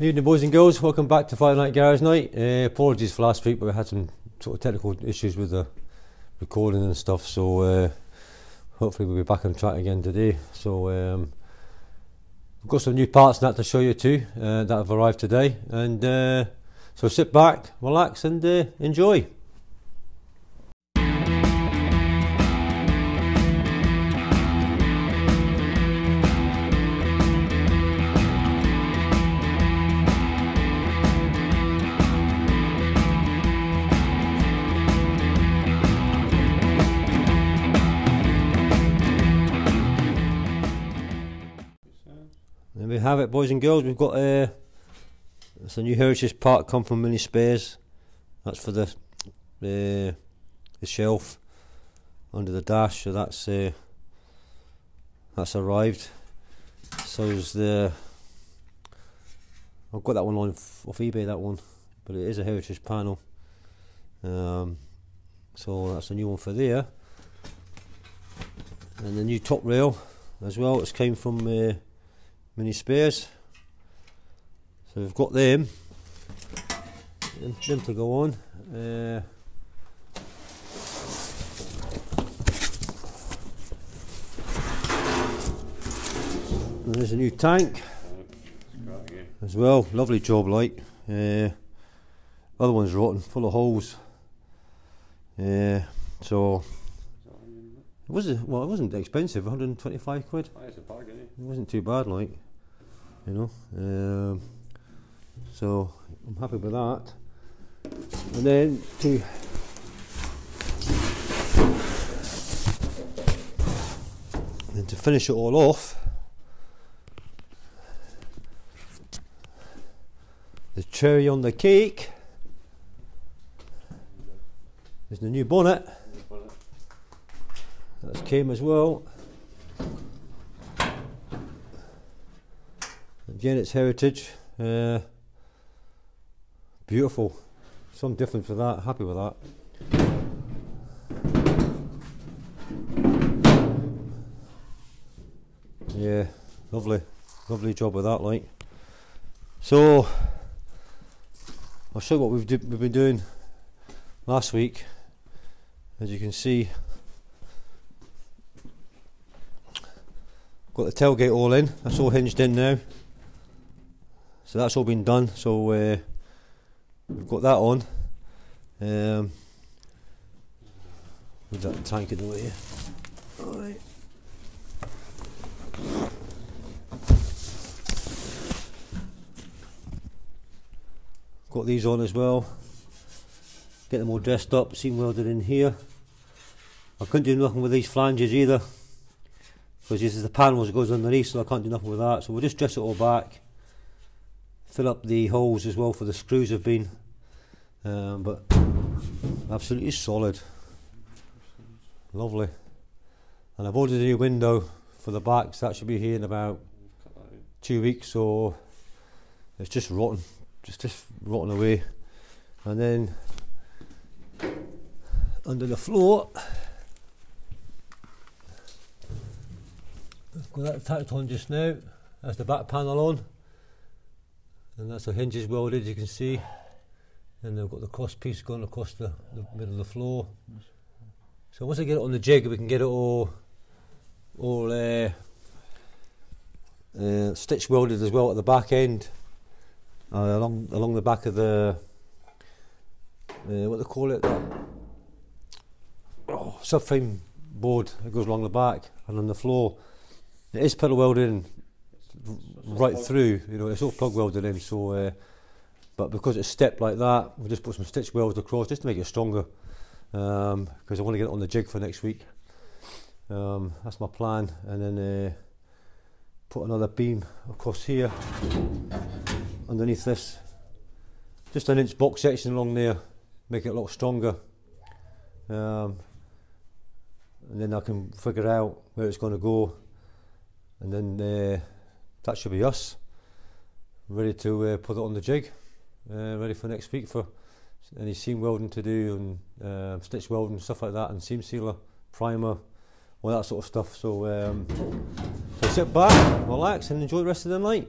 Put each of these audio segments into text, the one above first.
Evening boys and girls, welcome back to Friday Night Garage Night. Apologies for last week, but we had some sort of technical issues with the recording and stuff, so hopefully we'll be back on track again today. So we've got some new parts and that to show you too, that have arrived today, and so sit back, relax and enjoy. There we have it, boys and girls. We've got it's a new Heritage part come from Mini Spares. That's for the shelf under the dash, so that's arrived. So is the I've got that one on off eBay, that one, but it is a Heritage panel. So that's a new one for there, and the new top rail as well. It's came from Mini Spares, so we've got them to go on. There's a new tank as well, lovely job, like other one's rotten, full of holes. So it wasn't expensive, 125 quid. Oh, it's a bargain, eh? It wasn't too bad, like, you know. So I'm happy with that. And then to finish it all off, the cherry on the cake is the new bonnet. That's came as well. Again, it's Heritage. Beautiful. Some difference with that. Happy with that. Yeah, lovely job with that, like. So I'll show you what we've been doing last week. As you can see, got the tailgate all in. That's all hinged in now. So that's all been done. So we've got that on. With that tank in the way. Alright. Got these on as well. Get them all dressed up, seam welded in here. I couldn't do nothing with these flanges either, because this is the panels that goes underneath, so I can't do nothing with that. So we'll just dress it all back, fill up the holes as well for the screws have been, but absolutely solid, lovely. And I've ordered a new window for the back, so that should be here in about 2 weeks. So it's just rotten, just rotting away. And then under the floor, I've got that tacked on just now. That's the back panel on, and that's the hinges welded, you can see. And they've got the cross piece going across the middle of the floor. So once I get it on the jig, we can get it all stitch welded as well at the back end, along the back of the what they call it, that subframe board that goes along the back and on the floor. It is pedal welded in right through, you know, it's all plug welded in. So but because it's stepped like that, we'll just put some stitch welds across just to make it stronger, because I want to get it on the jig for next week. That's my plan. And then put another beam across here underneath this, just an inch box section along there, make it a lot stronger, and then I can figure out where it's going to go, and then that should be us ready to put it on the jig, ready for next week for any seam welding to do, and stitch welding, stuff like that, and seam sealer, primer, all that sort of stuff. So, so sit back, relax and enjoy the rest of the night.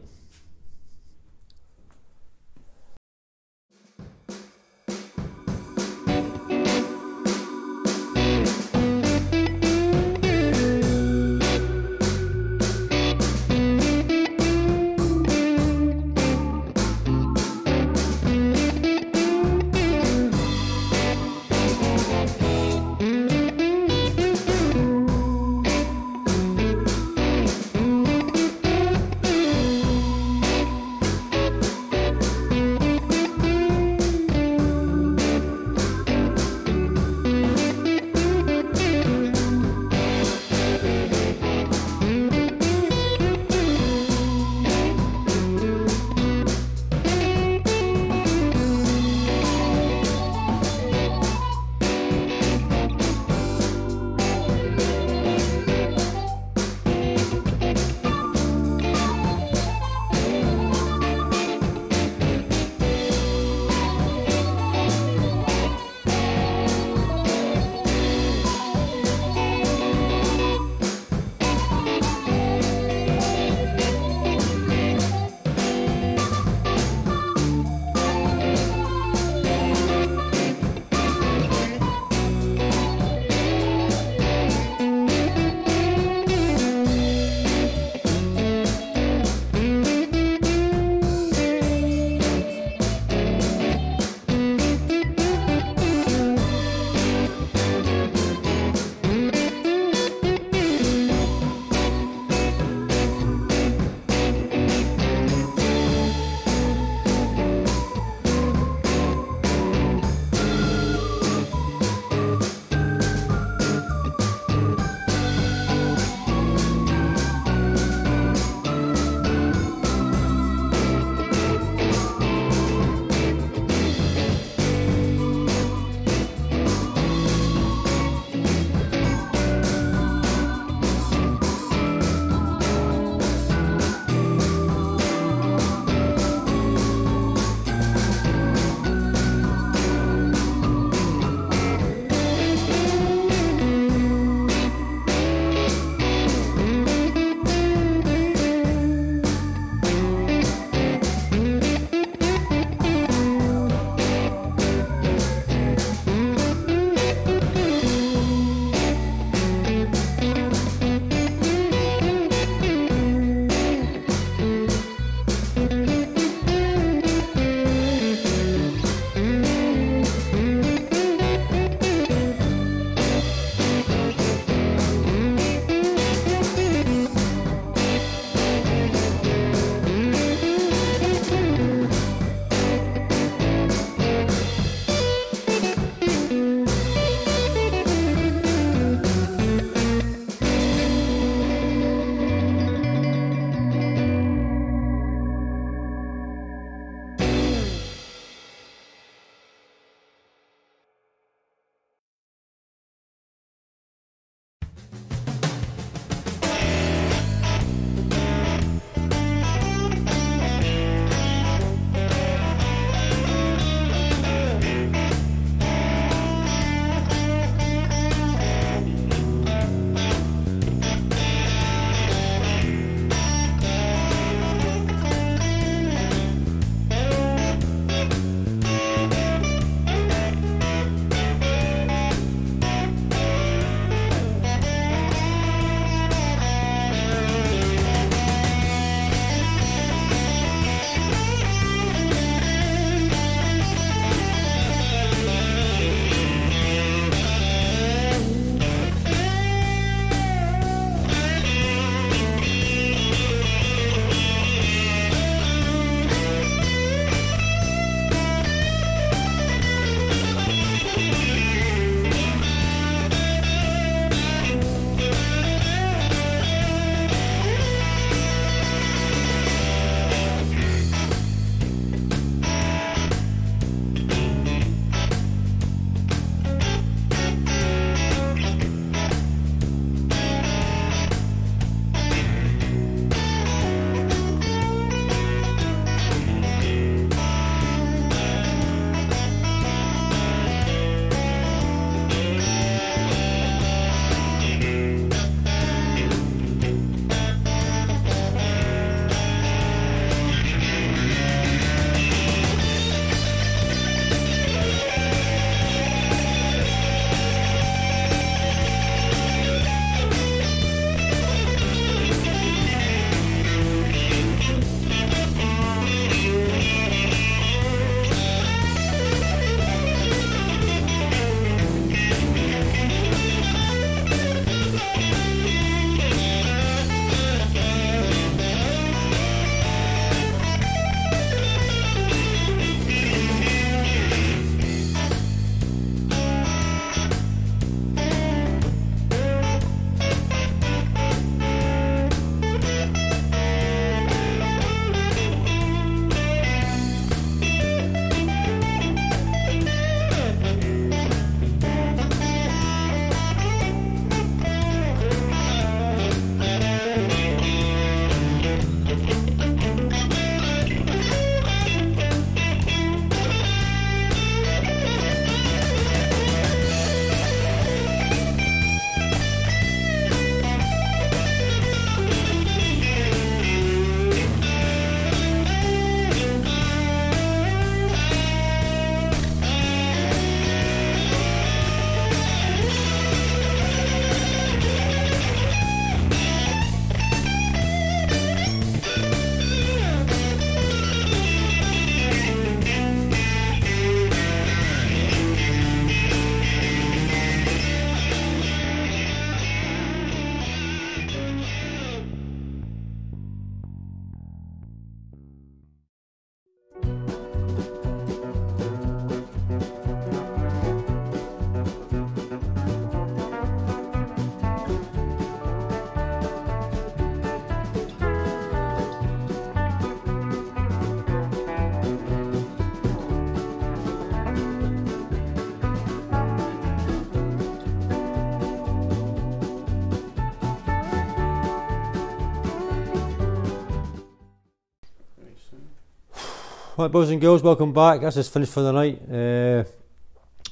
Right, boys and girls, welcome back. That's just finished for the night.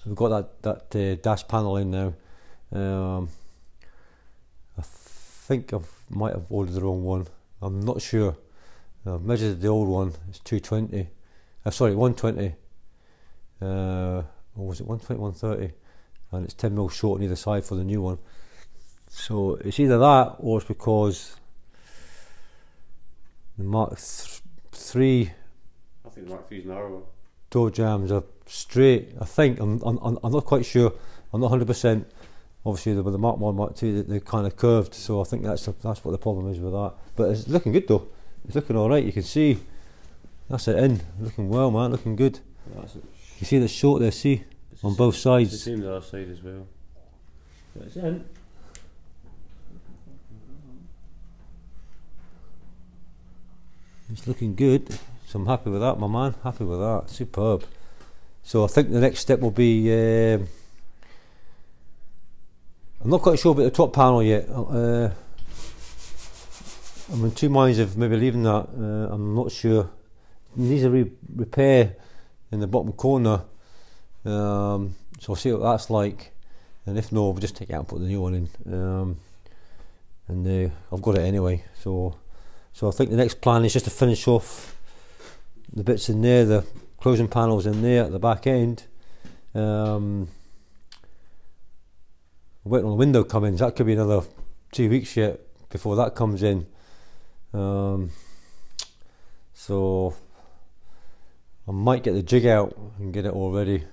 We've got that dash panel in now. I think I might have ordered the wrong one. I'm not sure. I've measured the old one. It's 220. Sorry, 120. Or was it 120, 130? And it's 10 mil short on either side for the new one. So it's either that or it's because the Mark 3. I think the Mark 3's narrower. Door jambs are straight. I think I'm not quite sure. I'm not 100%. Obviously, with the Mark 1, Mark 2, they're kind of curved. So I think that's what the problem is with that. But it's looking good though. It's looking all right. You can see that's it in. Looking well, man. Looking good. You see the short there. See on both sides. It's the same the other side as well. But it's in. It's looking good. So I'm happy with that, my man. Happy with that. Superb. So I think the next step will be. I'm not quite sure about the top panel yet. I'm in two minds of maybe leaving that. I'm not sure. It needs a repair in the bottom corner. So I'll see what that's like. And if no, we'll just take it out and put the new one in. And I've got it anyway. So I think the next plan is just to finish off the bits in there, the closing panels in there at the back end. Waiting on the window coming. That could be another 2 weeks yet before that comes in. So I might get the jig out and get it all ready.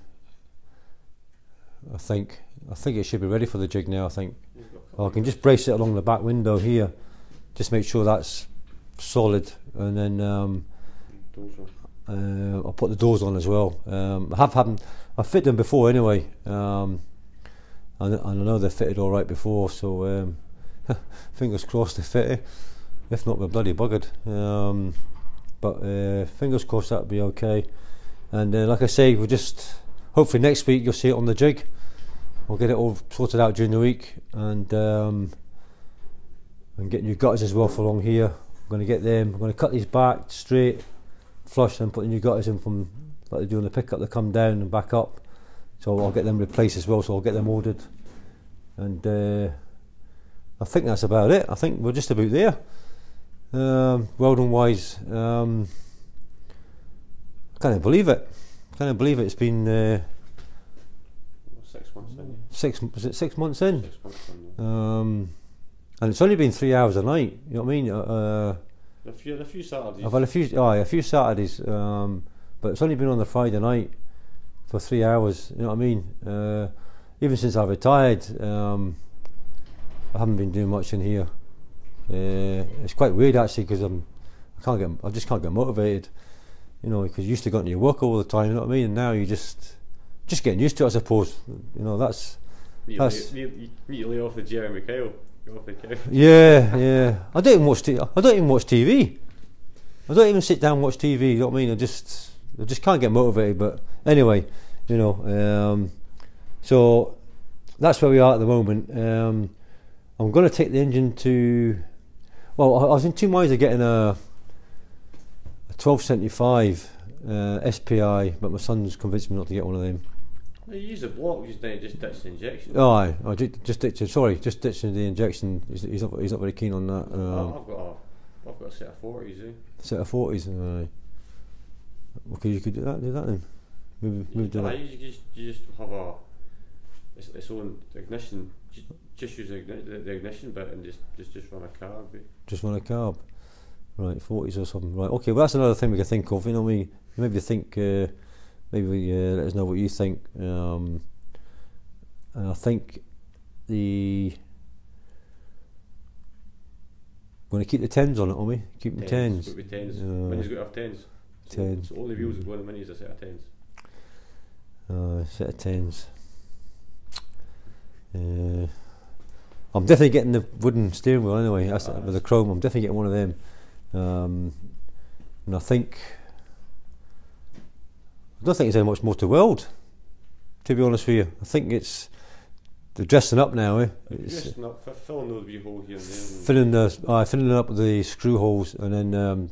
I think it should be ready for the jig now. I think I can just brace it along the back window here, just make sure that's solid, and then I'll put the doors on as well. I've fitted them before anyway. And I know they're fitted all right before, so fingers crossed they fit it. If not, we're bloody buggered. But fingers crossed that'll be okay. And like I say, we'll just hopefully next week you'll see it on the jig. We'll get it all sorted out during the week, and get new gutters as well for along here. I'm going to get them. I'm going to cut these back straight, flush, and put the new gutters in from like they do on the pickup. They come down and back up. So I'll get them replaced as well, so I'll get them ordered. And I think that's about it. I think we're just about there. Welding wise, I can't believe it. It's been 6 months in. Was it 6 months in? 6 months in. And it's only been 3 hours a night. You know what I mean? A few Saturdays. I've had a few Saturdays, but it's only been on the Friday night for 3 hours. You know what I mean? Even since I retired, I haven't been doing much in here. It's quite weird actually, because I just can't get motivated. You know, because you used to go into your work all the time. You know what I mean? And now you just getting used to it, I suppose. You know, that's. You need to lay off the Jeremy Kyle. Get off the couch. Yeah. I don't even watch TV. I don't even sit down and watch TV. You know what I mean? I just can't get motivated. But anyway, you know. So that's where we are at the moment. I'm going to take the engine to. Well, I was in two minds of getting a 1275 SPI, but my son's convinced me not to get one of them. You use a block, just ditch the injection. Oh, aye. Just ditching the injection. He's not very keen on that. I've got a set of 40s. Set of 40s. Aye. Okay, you could do that then. Maybe do that. You just have its own ignition. Just use the ignition bit and just run a carb. Just run a carb. Right, 40s or something. Right, okay. Well, that's another thing we can think of. You know, maybe think. Maybe let us know what you think. And I think I'm going to keep the 10s on it, aren't we? Keep the 10s. Keep the 10s. Minis got to have 10s. 10s. So all the wheels that go on the minis are a set of 10s. Set of 10s. I'm definitely getting the wooden steering wheel anyway. With the chrome, I'm definitely getting one of them. And I don't think there's any much more to weld, to be honest with you. I think it's the dressing up now, eh? Dressing up, filling those wee holes here and there. Filling up with the screw holes, and then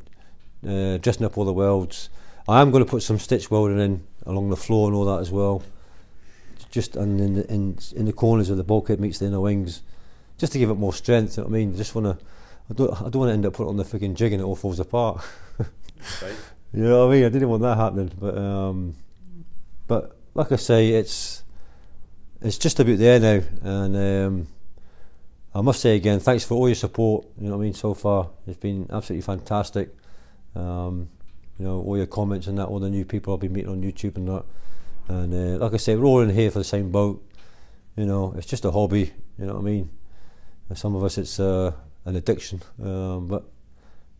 dressing up all the welds. I am going to put some stitch welding in along the floor and all that as well, just and in the corners of the bulkhead meets the inner wings, just to give it more strength. You know what I mean? Just want to. I don't want to end up putting it on the frigging jig and it all falls apart. Right. You know what I mean? I didn't want that happening, but like I say, it's just about there now, and I must say again, thanks for all your support. You know what I mean? So far, it's been absolutely fantastic. You know, all your comments and that, all the new people I've been meeting on YouTube and that, and like I say, we're all in here for the same boat. You know, it's just a hobby. You know what I mean? And some of us, it's an addiction, but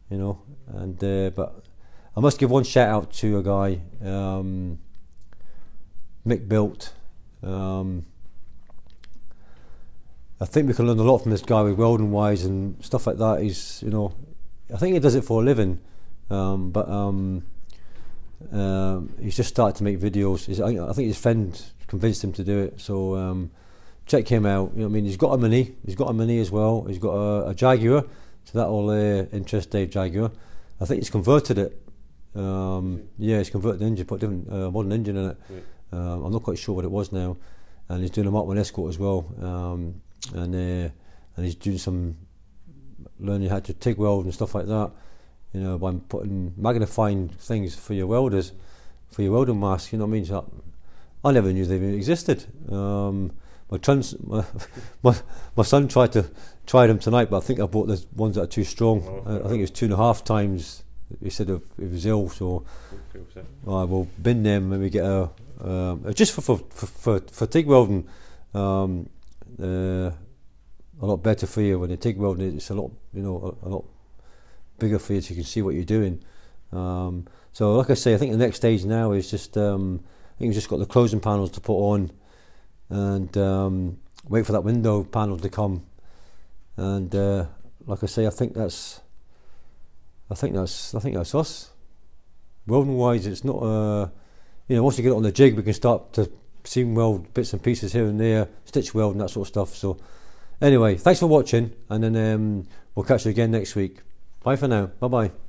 you know, and but I must give one shout out to a guy, Mick Built. I think we can learn a lot from this guy with welding wise and stuff like that. He's, you know, I think he does it for a living, but he's just started to make videos. I think his friend convinced him to do it, so check him out. You know what I mean? He's got a Mini as well. He's got a Jaguar, so that'll interest Dave Jaguar. I think he's converted it. Yeah, he's converted the engine, put a different modern engine in it. Right. I'm not quite sure what it was now, and he's doing a Mark 1 Escort as well, and he's doing some learning how to TIG weld and stuff like that. You know, by putting magnifying things for your welders, for your welding masks. You know what I mean? So I never knew they even existed. My son tried them tonight, but I think I bought the ones that are too strong. I think it was 2.5 times. He said it was ill, so I will bin them when we get a just for TIG welding. A lot better for you when you TIG welding. It's a lot, you know, a lot bigger for you, so you can see what you're doing. So, like I say, I think the next stage now is just I think we've just got the closing panels to put on, and wait for that window panel to come. And like I say, I think that's us. Welding wise, it's not you know, once you get it on the jig, we can start to seam weld bits and pieces here and there, stitch weld and that sort of stuff. So anyway, thanks for watching, and then we'll catch you again next week. Bye for now. Bye bye.